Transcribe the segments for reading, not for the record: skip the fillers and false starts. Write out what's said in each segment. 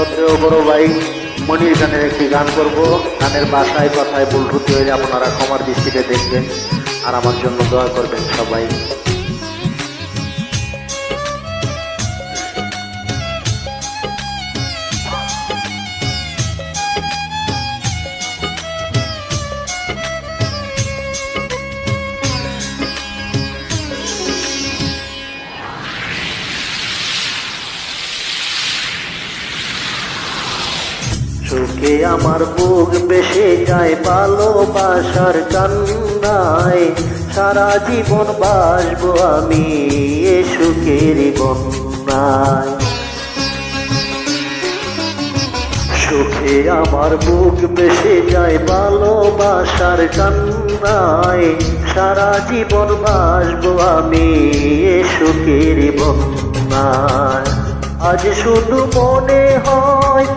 শ্রদ্ধেয় বড় ভাই মনির খানের একটি গান করব। গানের ভাষায় কথায় ভুল ত্রুটি হলে আপনারা ক্ষমার দৃষ্টিতে দেখবেন আর আমার জন্য দোয়া করবেন সবাই। চোখে আমার বুক বেসে যায় ভালোবাসার কান্নায়, সারা জীবন বাসবো আমি এ সুখের বন্যায়। চোখে আমার বুক বেসে যায় ভালোবাসার কান্নায়, সারা জীবন বাসবো আমি এ সুখের বন্যায়। আজ শুধু মনে হয়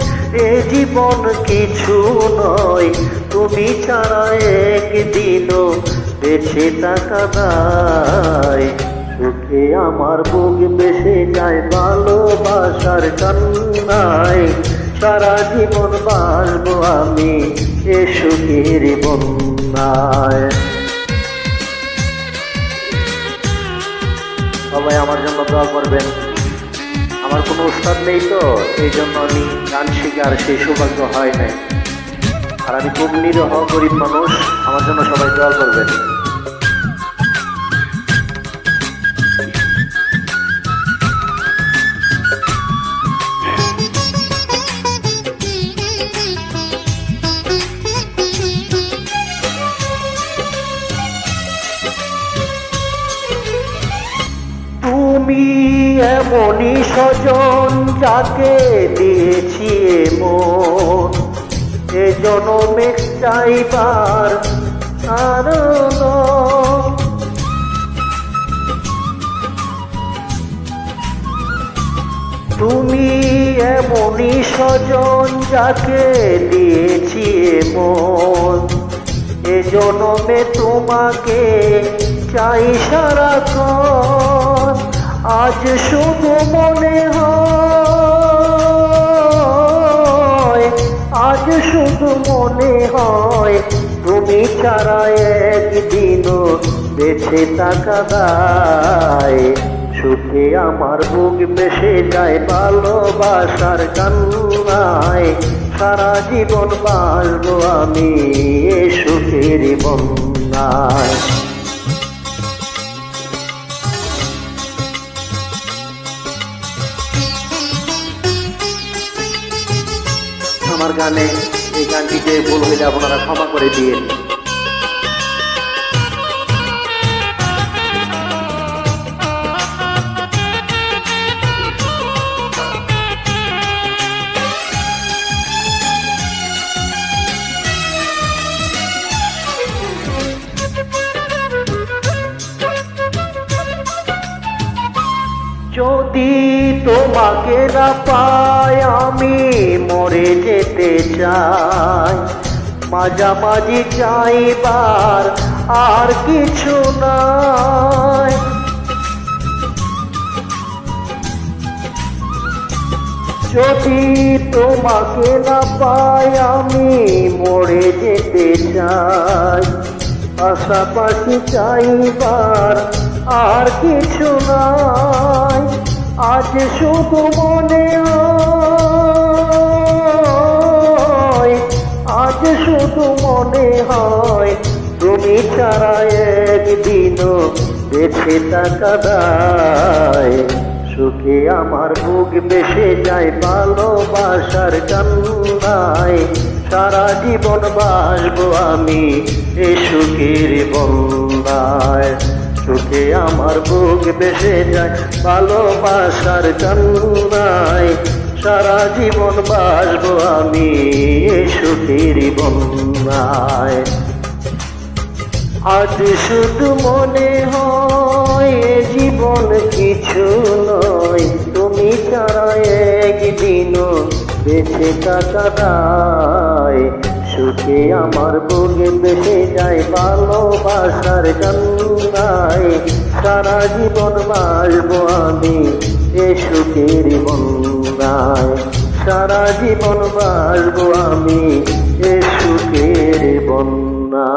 এ জীবন কিছু নয়, তুমি ছাড়া একদিনও বেঁচে থাকা দায়। সুখে আমার বুক বেসে যায় ভালোবাসার কান্নায়, সারা জীবন বাসবো আমি এ সুখের বন্যায়। সবাই আমার জন্য দোয়া করবেন। আমার কোনো উস্তাদ নেই তো, এই জন্য আমি গান শিখার সেই সৌভাগ্য হয় নাই। আর আমি খুব নিরহ গরিব মানুষ, আমার জন্য সবাই দোয়া করবেন। তুমি এমনই স্বজন যাকে দিয়েছি মন, এ জনমে চাইবার কারণ। তুমি এমনই স্বজন যাকে দিয়েছি মন, এ জনমে তোমাকে চাই সারাক্ষণ। আজ শুধু মনে হয়, আজ শুধু মনে হয় তুমি ছাড়া একদিনও বেঁচে থাকা দায়। সুখে আমার বুক বেসে যায় ভালোবাসার কান্নায়, সারা জীবন বাসবো আমি এ সুখের বন্যায়। আমার গানে এই গানটিতে ভুল হইলে আপনারা ক্ষমা করে দিয়ে। যদি তোমাকে না পাই আমি মরে যেতে চাই, মাঝামাঝি চাইবার আর কিছু নাই। যদি তোমাকে না পাই আমি মরে যেতে চাই, পাশাপাশি চাইবার আর কিছু নাই। আজ শুধু মনে হয়, আজ শুধু মনে হয় তুমি ছাড়া একদিনও বেঁচে থাকা দায়। সুখে আমার বুক বেসে যায় ভালোবাসার কান্নায়, সারা জীবন বাসবো আমি এ সুখের বন্যায়। সুখে আমার বুক বেসে যায় ভালোবাসার কান্নায়, সারা জীবন বাসবো আমি এ সুখের বন্যায়। আজ শুধু মনে হয় এ জীবন কিছু নয়, তুমি ছাড়া একদিনও বেঁচে থাকা দায়। সুখে আমার বুক বেসে যায় ভালোবাসার কান্নায়, সারা জীবন বাসবো আমি এ সুখের বন্যায়। সারা জীবন বাসবো আমি এ সুখের বন্যা।